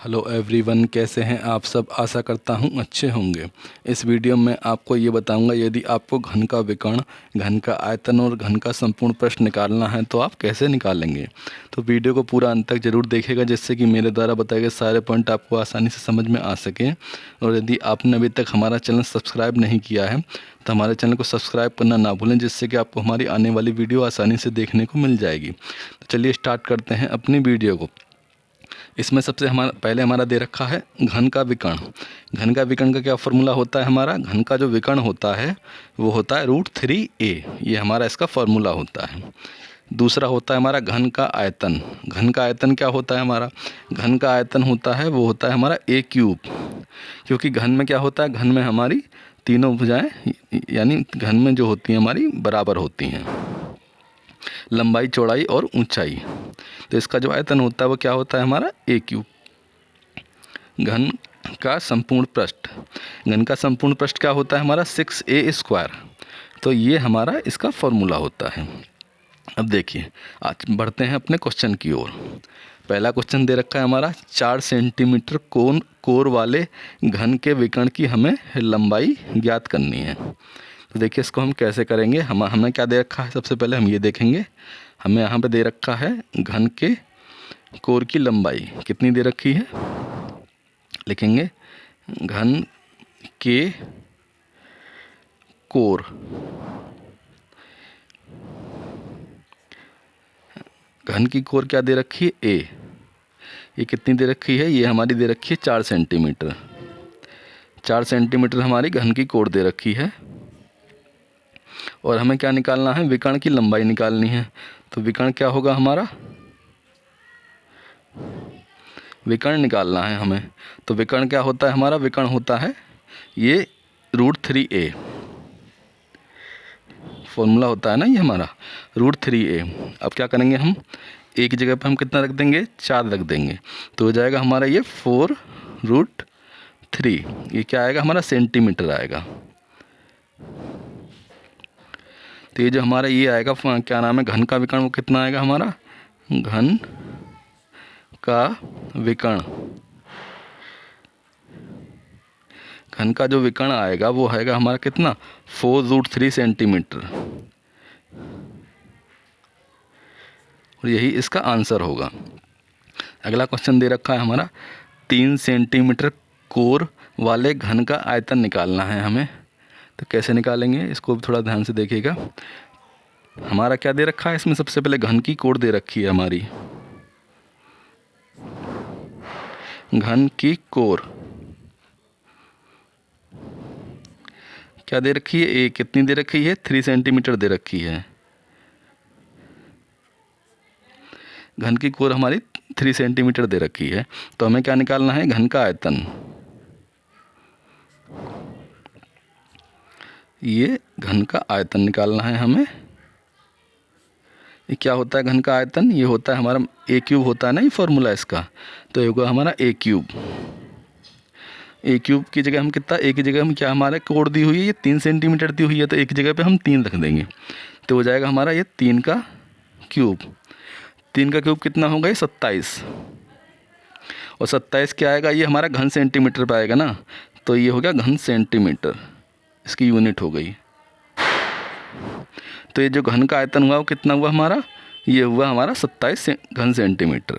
Hello everyone, कैसे हैं आप सब। आशा करता हूं अच्छे होंगे। इस वीडियो में आपको ये बताऊंगा, यदि आपको घन का विकर्ण, घन का आयतन और घन का संपूर्ण प्रश्न निकालना है तो आप कैसे निकालेंगे। तो वीडियो को पूरा अंत तक जरूर देखिएगा, जिससे कि मेरे द्वारा बताए गए सारे पॉइंट आपको आसानी से समझ में आ सकें। और यदि आपने अभी तक हमारा चैनल सब्सक्राइब नहीं किया है तो हमारे चैनल को सब्सक्राइब करना ना भूलें, जिससे कि आपको हमारी आने वाली वीडियो आसानी से देखने को मिल जाएगी। तो चलिए स्टार्ट करते हैं अपनी वीडियो को। इसमें सबसे पहले हमारा दे रखा है घन का विकर्ण। घन का विकर्ण का क्या फॉर्मूला होता है हमारा। घन का जो विकर्ण होता है वो होता है √3a, ये हमारा इसका फॉर्मूला होता है। दूसरा होता है हमारा घन का आयतन। घन का आयतन क्या होता है हमारा। घन का आयतन होता है वो होता है हमारा a³, क्योंकि घन में क्या होता है, घन में हमारी तीनों भुजाएं यानी घन में जो होती हैं हमारी बराबर होती हैं, लंबाई चौड़ाई और ऊंचाई। तो इसका जो आयतन होता है वो क्या होता है हमारा a³। घन का संपूर्ण पृष्ठ। घन का संपूर्ण पृष्ठ क्या होता है हमारा 6a²। तो ये हमारा इसका फॉर्मूला होता है। अब देखिए, आज बढ़ते हैं अपने क्वेश्चन की ओर। पहला क्वेश्चन दे रखा है हमारा 4 सेंटीमीटर कोर वाले घन के विकर्ण की हमें लंबाई ज्ञात करनी है। तो देखिए इसको हम कैसे करेंगे। हमें क्या दे रखा है, सबसे पहले हम ये देखेंगे। हमें यहाँ पे दे रखा है घन के कोर की लंबाई कितनी दे रखी है। लिखेंगे घन के कोर, घन की कोर क्या दे रखी है a। ये कितनी दे रखी है, ये हमारी दे रखी है 4 सेंटीमीटर। 4 सेंटीमीटर हमारी घन की कोर दे रखी है। और हमें क्या निकालना है, विकर्ण की लंबाई निकालनी है। तो विकर्ण क्या होगा हमारा, विकर्ण निकालना है हमें। तो विकर्ण क्या होता है हमारा, विकर्ण होता है ये √3a, फॉर्मूला होता है ना ये हमारा √3a। अब क्या करेंगे हम, एक की जगह पे हम कितना रख देंगे, 4 रख देंगे। तो हो जाएगा हमारा ये 4√3। ये क्या आएगा हमारा, सेंटीमीटर आएगा। तो ये जो हमारा ये आएगा क्या नाम है, घन का विकर्ण, वो कितना आएगा हमारा, घन का विकर्ण। घन का जो विकर्ण आएगा वो आएगा हमारा कितना, 4√3 सेंटीमीटर। और यही इसका आंसर होगा। अगला क्वेश्चन दे रखा है हमारा 3 सेंटीमीटर कोर वाले घन का आयतन निकालना है हमें। तो कैसे निकालेंगे, इसको भी थोड़ा ध्यान से देखिएगा। हमारा क्या दे रखा है इसमें, सबसे पहले घन की कोर दे रखी है हमारी। घन की कोर क्या दे रखी है, ए कितनी दे रखी है, 3 सेंटीमीटर दे रखी है। घन की कोर हमारी 3 सेंटीमीटर दे रखी है। तो हमें क्या निकालना है, घन का आयतन। ये घन का आयतन निकालना है हमें। ये क्या होता है घन का आयतन, ये होता है हमारा a³ होता है ना, ये फॉर्मूला इसका। तो ये होगा हमारा a³। a³ की जगह हम कितना, a की जगह हम क्या, हमारे कोर दी हुई है ये 3 सेंटीमीटर दी हुई है, तो एक जगह पे हम 3 रख देंगे। तो हो जाएगा हमारा ये 3 का क्यूब। 3 का क्यूब कितना होगा, ये 27। और 27 क्या आएगा, ये हमारा घन सेंटीमीटर पे आएगा ना। तो ये हो गया घन सेंटीमीटर, इसकी यूनिट हो गई। तो ये जो घन का आयतन हुआ वो कितना हुआ हमारा, ये हुआ हमारा 27 घन सेंटीमीटर।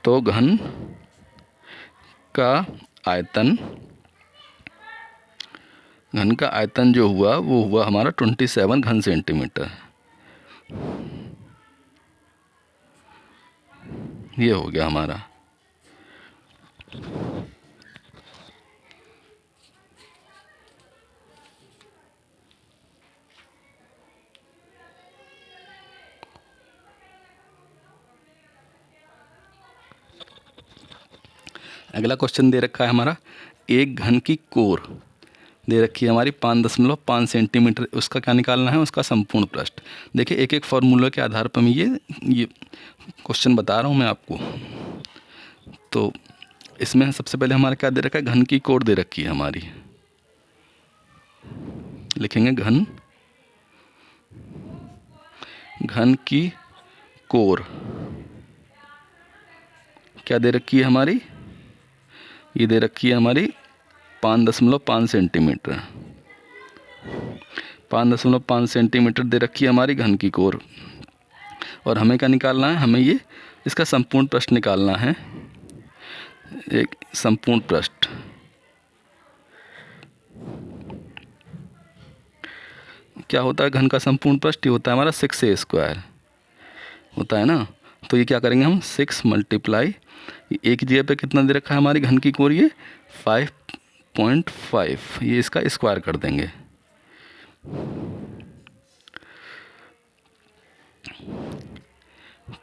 तो घन का आयतन, घन का आयतन जो हुआ वो हुआ हमारा 27 घन सेंटीमीटर। ये हो गया हमारा। अगला क्वेश्चन दे रखा है हमारा, एक घन की कोर दे रखी है हमारी 5.5 सेंटीमीटर। उसका क्या निकालना है, उसका संपूर्ण पृष्ठ। देखिए एक एक फॉर्मूला के आधार पर मैं ये क्वेश्चन बता रहा हूँ मैं आपको। तो इसमें सबसे पहले हमारा क्या दे रखा है, घन की कोर दे रखी है हमारी। लिखेंगे घन की कोर क्या दे रखी है हमारी, ये दे रखी है हमारी 5.5 सेंटीमीटर। 5.5 सेंटीमीटर दे रखी है हमारी घन की कोर। और हमें क्या निकालना है, हमें ये इसका संपूर्ण पृष्ठ निकालना है। एक संपूर्ण पृष्ठ क्या होता है, घन का संपूर्ण पृष्ठ ये होता है हमारा 6a² होता है ना। तो ये क्या करेंगे हम, 6 मल्टीप्लाई, एक जगह पे कितना दे रखा है हमारी घन की कोर, ये 5.5, ये इसका स्क्वायर कर देंगे।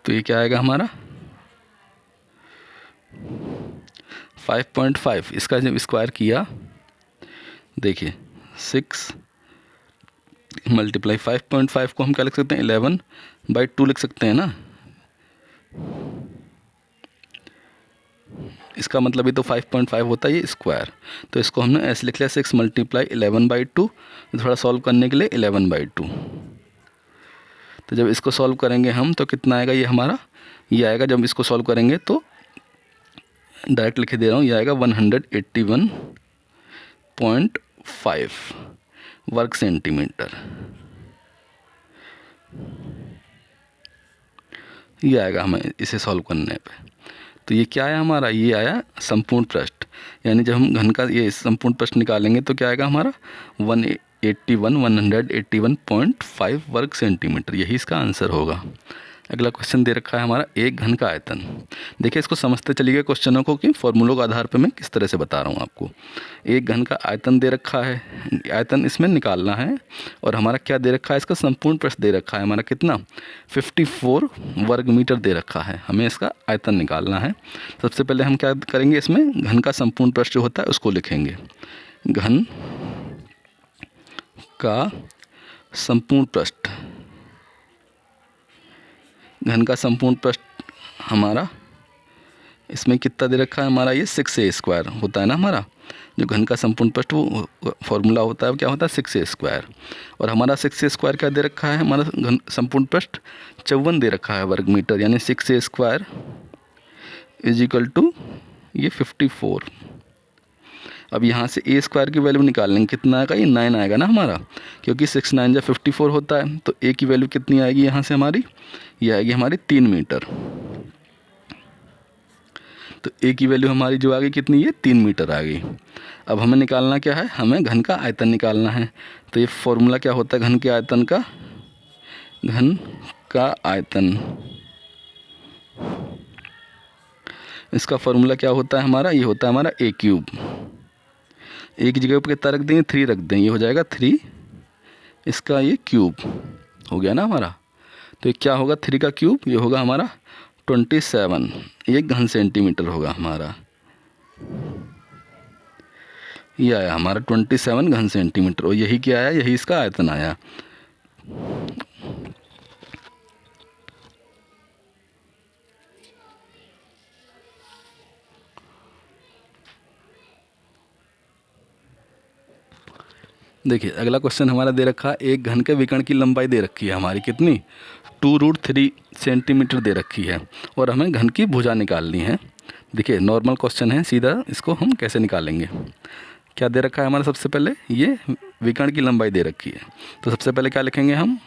तो ये क्या आएगा हमारा 5.5, इसका जब स्क्वायर किया, देखिए 6 मल्टीप्लाई 5.5 को हम क्या लिख सकते हैं, 11/2 लिख सकते हैं ना। इसका मतलब ये तो 5.5 होता है ये स्क्वायर। तो इसको हमने ऐसे लिख लिया 6 मल्टीप्लाई 11/2, थोड़ा सॉल्व करने के लिए 11/2। तो जब इसको सॉल्व करेंगे हम तो कितना आएगा, ये हमारा ये आएगा, जब इसको सॉल्व करेंगे तो डायरेक्ट लिख दे रहा हूँ, ये आएगा 181.5 वर्ग सेंटीमीटर। ये आएगा हमें इसे सॉल्व करने पे। तो ये क्या आया हमारा, ये आया संपूर्ण पृष्ठ। यानी जब हम घन का ये संपूर्ण पृष्ठ निकालेंगे तो क्या आएगा हमारा 181.5 वर्ग सेंटीमीटर, यही इसका आंसर होगा। अगला क्वेश्चन दे रखा है हमारा एक घन का आयतन। देखिए इसको समझते चलिए क्वेश्चनों को कि फॉर्मूलों के आधार पर मैं किस तरह से बता रहा हूँ आपको। एक घन का आयतन दे रखा है, आयतन इसमें निकालना है। और हमारा क्या दे रखा है, इसका संपूर्ण पृष्ठ दे रखा है हमारा कितना 54 वर्ग मीटर दे रखा है। हमें इसका आयतन निकालना है। सबसे पहले हम क्या करेंगे, इसमें घन का संपूर्ण पृष्ठ जो होता है उसको लिखेंगे। घन का संपूर्ण पृष्ठ, घन का संपूर्ण पृष्ठ हमारा इसमें कितना दे रखा है हमारा, ये 6a² होता है ना। हमारा जो घन का संपूर्ण पृष्ठ वो फॉर्मूला होता है क्या होता है 6a²। और हमारा 6a² क्या दे रखा है, हमारा घन संपूर्ण पृष्ठ 54 दे रखा है वर्ग मीटर, यानी 6a² = ये 54। अब यहाँ से a² की वैल्यू निकाल लेंगे, कितना आएगा, ये 9 आएगा ना हमारा, क्योंकि 6 9 या 54 होता है। तो a की वैल्यू कितनी आएगी यहाँ से हमारी, ये आएगी हमारी 3 मीटर। तो a की वैल्यू हमारी जो आ गई कितनी, ये 3 मीटर आ गई। अब हमें निकालना क्या है, हमें घन का आयतन निकालना है। तो ये फॉर्मूला क्या होता है घन के आयतन का, घन का आयतन, इसका फॉर्मूला क्या होता है हमारा, ये होता है हमारा a³। एक जगह पर कितना रख देंगे, 3 रख देंगे, ये हो जाएगा 3, इसका ये क्यूब हो गया ना हमारा। तो ये क्या होगा, 3 का क्यूब, ये होगा हमारा 27, एक घन सेंटीमीटर होगा हमारा। ये आया हमारा 27 घन सेंटीमीटर। और यही क्या आया, यही इसका आयतन आया। देखिए अगला क्वेश्चन हमारा दे रखा है, एक घन के विकर्ण की लंबाई दे रखी है हमारी कितनी, 2√3 सेंटीमीटर दे रखी है। और हमें घन की भुजा निकालनी है। देखिए नॉर्मल क्वेश्चन है, सीधा इसको हम कैसे निकालेंगे। क्या दे रखा है हमारा, सबसे पहले ये विकर्ण की लंबाई दे रखी है। तो सबसे पहले क्या लिखेंगे हम,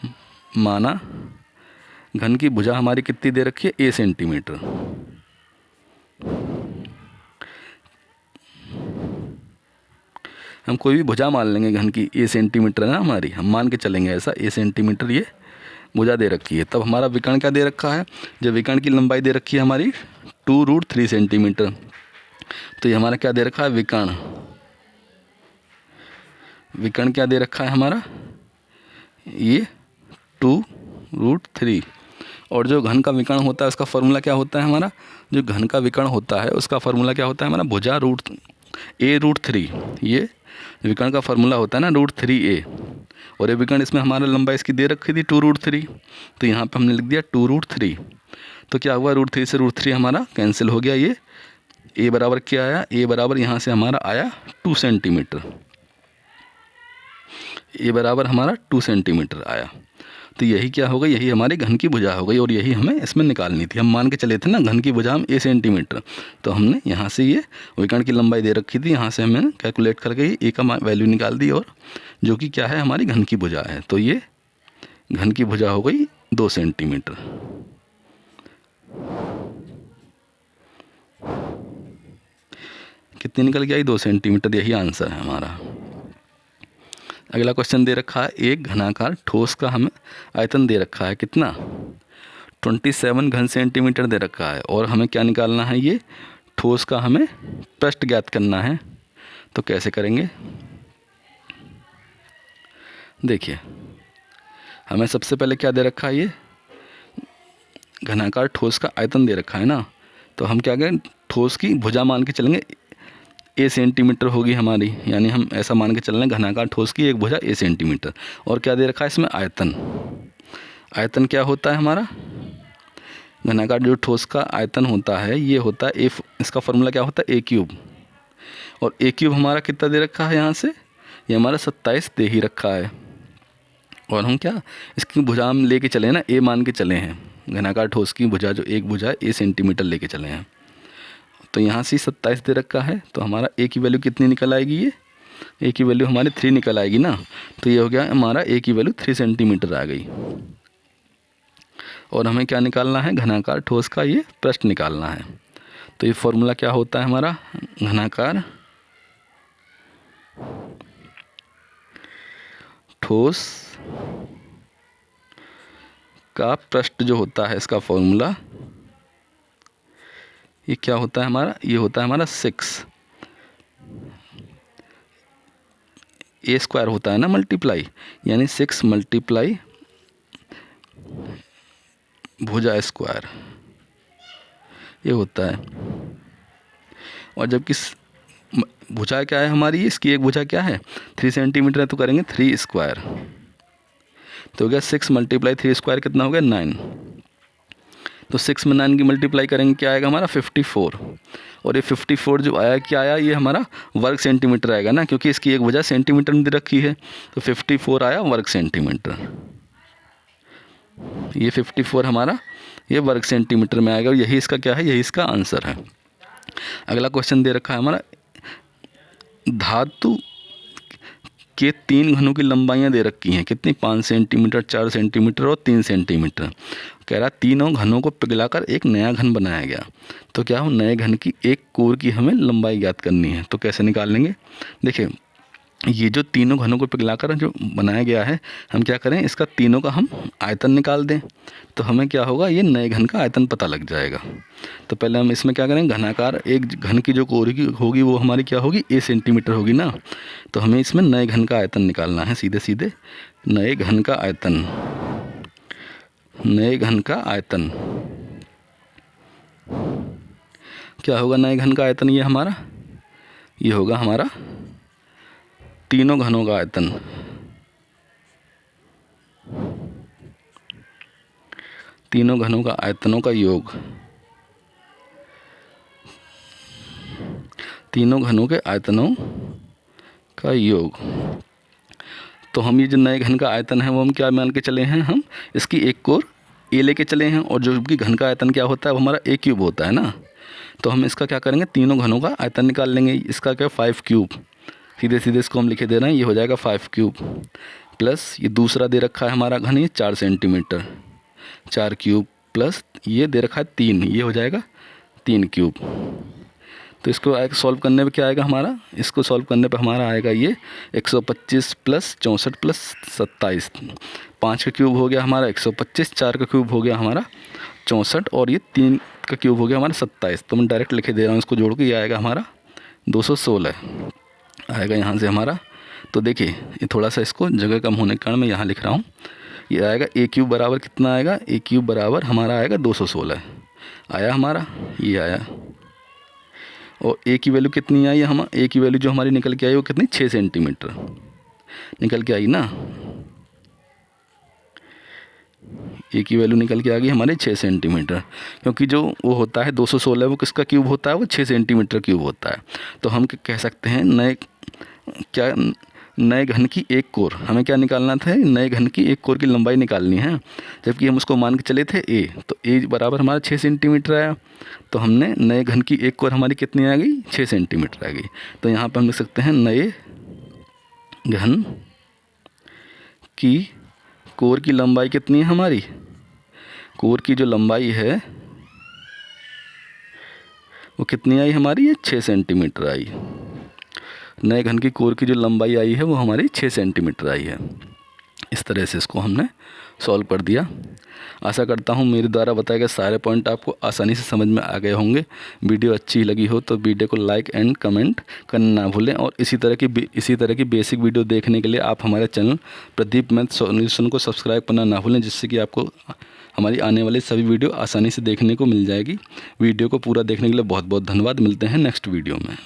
माना घन की भुजा हमारी कितनी दे रखी है, a सेंटीमीटर। हम कोई भी भुजा मान लेंगे घन की, a सेंटीमीटर है ना हमारी, हम मान के चलेंगे ऐसा, a सेंटीमीटर ये भुजा दे रखी है। तब हमारा विकर्ण क्या दे रखा है, जब विकर्ण की लंबाई दे रखी है हमारी 2√3 सेंटीमीटर, तो ये हमारा क्या दे रखा है, विकर्ण, विकर्ण क्या दे रखा है हमारा, ये 2√3। और जो घन का विकर्ण होता है उसका फॉर्मूला क्या होता है हमारा, जो घन का विकर्ण होता है उसका फॉर्मूला क्या होता है हमारा, भुजा a√3। ये विकर्ण का फॉर्मूला होता है ना √3a। और ये विकर्ण इसमें हमारा लंबाई इसकी दे रखी थी 2√3, तो यहाँ पे हमने लिख दिया 2√3। तो क्या हुआ, √3 से √3 हमारा कैंसिल हो गया। ये a बराबर क्या आया, a बराबर यहाँ से हमारा आया 2 सेंटीमीटर, a बराबर हमारा 2 सेंटीमीटर आया। तो यही क्या होगा, यही हमारी घन की भुजा हो गई और यही हमें इसमें निकालनी थी। हम मान के चले थे ना घन की भुजा हम ए सेंटीमीटर, तो हमने यहाँ से ये विकर्ण की लंबाई दे रखी थी, यहाँ से हमने कैलकुलेट करके ए का वैल्यू निकाल दी और जो कि क्या है हमारी घन की भुजा है। तो ये घन की भुजा हो गई 2 सेंटीमीटर। कितनी निकल के आई, 2 सेंटीमीटर, यही आंसर है हमारा। अगला क्वेश्चन दे रखा है एक घनाकार ठोस का हमें आयतन दे रखा है कितना, 27 घन सेंटीमीटर दे रखा है और हमें क्या निकालना है, ये ठोस का हमें पृष्ठ ज्ञात करना है। तो कैसे करेंगे, देखिए हमें सबसे पहले क्या दे रखा है, ये घनाकार ठोस का आयतन दे रखा है ना, तो हम क्या करें, ठोस की भुजा मान के चलेंगे ए सेंटीमीटर होगी हमारी, यानी हम ऐसा मान के चल रहे हैं घनाकार ठोस की एक भुजा ए सेंटीमीटर। और क्या दे रखा है इसमें, आयतन। आयतन क्या होता है हमारा, घनाकार जो ठोस का आयतन होता है ये होता है ए, इसका फॉर्मूला क्या होता है, ए क्यूब। और ए क्यूब हमारा कितना दे रखा है यहाँ से, ये हमारा 27 दे ही रखा है। और हम क्या इसकी भुजा हम लेके चले ना, ए मान के चले हैं, घनाकार ठोस की भुजा जो एक भुजा ए सेंटीमीटर लेके चले हैं। तो यहाँ से 27 दे रखा है, तो हमारा ए की वैल्यू कितनी निकल आएगी, ये ए की वैल्यू हमारी 3 निकल आएगी ना। तो ये हो गया हमारा ए की वैल्यू 3 सेंटीमीटर आ गई। और हमें क्या निकालना है, घनाकार ठोस का ये पृष्ठ निकालना है। तो ये फॉर्मूला क्या होता है हमारा, घनाकार ठोस का पृष्ठ जो होता है इसका फॉर्मूला ये क्या होता है हमारा, ये होता है हमारा 6 ए स्क्वायर होता है ना मल्टीप्लाई, यानी 6 मल्टीप्लाई भुजा स्क्वायर ये होता है। और जबकि भुजा क्या है हमारी, इसकी एक भुजा क्या है 3 सेंटीमीटर है, तो करेंगे 3 स्क्वायर, तो हो गया 6 मल्टीप्लाई 3 स्क्वायर कितना हो गया 9। तो 6 में 9 की मल्टीप्लाई करेंगे क्या आएगा हमारा 54। और ये 54 जो आया क्या आया, ये हमारा वर्ग सेंटीमीटर आएगा ना, क्योंकि इसकी एक वजह सेंटीमीटर में दे रखी है। तो 54 आया वर्ग सेंटीमीटर, ये 54 हमारा ये वर्ग सेंटीमीटर में आएगा और यही इसका क्या है, यही इसका आंसर है। अगला क्वेश्चन दे रखा है हमारा धातु के 3 घनों की लंबाइयाँ दे रखी हैं कितनी, 5 सेंटीमीटर, 4 सेंटीमीटर और 3 सेंटीमीटर। कह रहा तीनों घनों को पिघलाकर एक नया घन बनाया गया। तो क्या हो, नए घन की एक कोर की हमें लंबाई ज्ञात करनी है। तो कैसे निकालेंगे, देखिए ये जो तीनों घनों को पिघलाकर जो बनाया गया है, हम क्या करें इसका तीनों का हम आयतन निकाल दें, तो हमें क्या होगा, ये नए घन का आयतन पता लग जाएगा। तो पहले हम इसमें क्या करें, घनाकार एक घन की जो कोर की होगी वो हमारी क्या होगी, ए सेंटीमीटर होगी ना। तो हमें इसमें नए घन का आयतन निकालना है, सीधे सीधे नए घन का आयतन, नए घन का आयतन क्या होगा, नए घन का आयतन ये हमारा, ये होगा हमारा तीनों घनों का आयतन, तीनों घनों का आयतनों का योग, तीनों घनों के आयतनों का योग। तो हम ये जो नए घन का आयतन है वो हम क्या मान के चले हैं, हम इसकी एक कोर ए लेके चले हैं, और जो कि घन का आयतन क्या होता है वो हमारा ए क्यूब होता है ना। तो हम इसका क्या करेंगे, तीनों घनों का आयतन निकाल लेंगे। इसका क्या 5 क्यूब, सीधे सीधे इसको हम लिखे दे रहे हैं, ये हो जाएगा 5 क्यूब प्लस ये दूसरा दे रखा है हमारा घन ये 4 सेंटीमीटर, 4 क्यूब प्लस ये दे रखा है 3, ये हो जाएगा 3 क्यूब। तो इसको सॉल्व करने पे क्या आएगा हमारा, इसको सॉल्व करने पे हमारा आएगा ये 125 प्लस 64 प्लस 27, 5 का क्यूब हो गया हमारा 125, 4 का क्यूब हो गया हमारा 64 और ये 3 का क्यूब हो गया हमारा 27। तो मैं डायरेक्ट लिखे दे रहा हूँ, इसको जोड़ के ये आएगा हमारा 216 आएगा यहाँ से हमारा। तो देखिए ये थोड़ा सा इसको जगह कम होने के कारण मैं यहाँ लिख रहा हूँ, ये आएगा ए क्यूब बराबर कितना आएगा, ए क्यूब बराबर हमारा आएगा 216 आया हमारा, ये आया। और ए की वैल्यू कितनी आई, हम ए की वैल्यू जो हमारी निकल के आई वो कितनी 6 सेंटीमीटर निकल के आई ना, ए की वैल्यू निकल के आ गई हमारे 6 सेंटीमीटर, क्योंकि जो वो होता है 216 वो किसका क्यूब होता है, वो 6 सेंटीमीटर क्यूब होता है। तो हम कह सकते हैं नए क्या नए घन की एक कोर, हमें क्या निकालना था, नए घन की एक कोर की लंबाई निकालनी है। जबकि हम उसको मान के चले थे ए, तो ए बराबर हमारा 6 सेंटीमीटर आया। तो हमने नए घन की एक कोर हमारी कितनी आ गई, 6 सेंटीमीटर आ गई। तो यहाँ पर हम लिख सकते हैं नए घन की कोर की लंबाई कितनी है हमारी, कोर की जो लंबाई है वो कितनी आई हमारी, ये 6 सेंटीमीटर आई। नए घन की कोर की जो लंबाई आई है वो हमारी 6 सेंटीमीटर आई है। इस तरह से इसको हमने सॉल्व कर दिया। आशा करता हूँ मेरे द्वारा बताए गए सारे पॉइंट आपको आसानी से समझ में आ गए होंगे। वीडियो अच्छी लगी हो तो वीडियो को लाइक एंड कमेंट करना ना भूलें, और इसी तरह की बेसिक वीडियो देखने के लिए आप हमारे चैनल प्रदीप मैथ सॉल्यूशन को सब्सक्राइब करना ना भूलें, जिससे कि आपको हमारी आने वाली सभी वीडियो आसानी से देखने को मिल जाएगी। वीडियो को पूरा देखने के लिए बहुत बहुत धन्यवाद। मिलते हैं नेक्स्ट वीडियो में।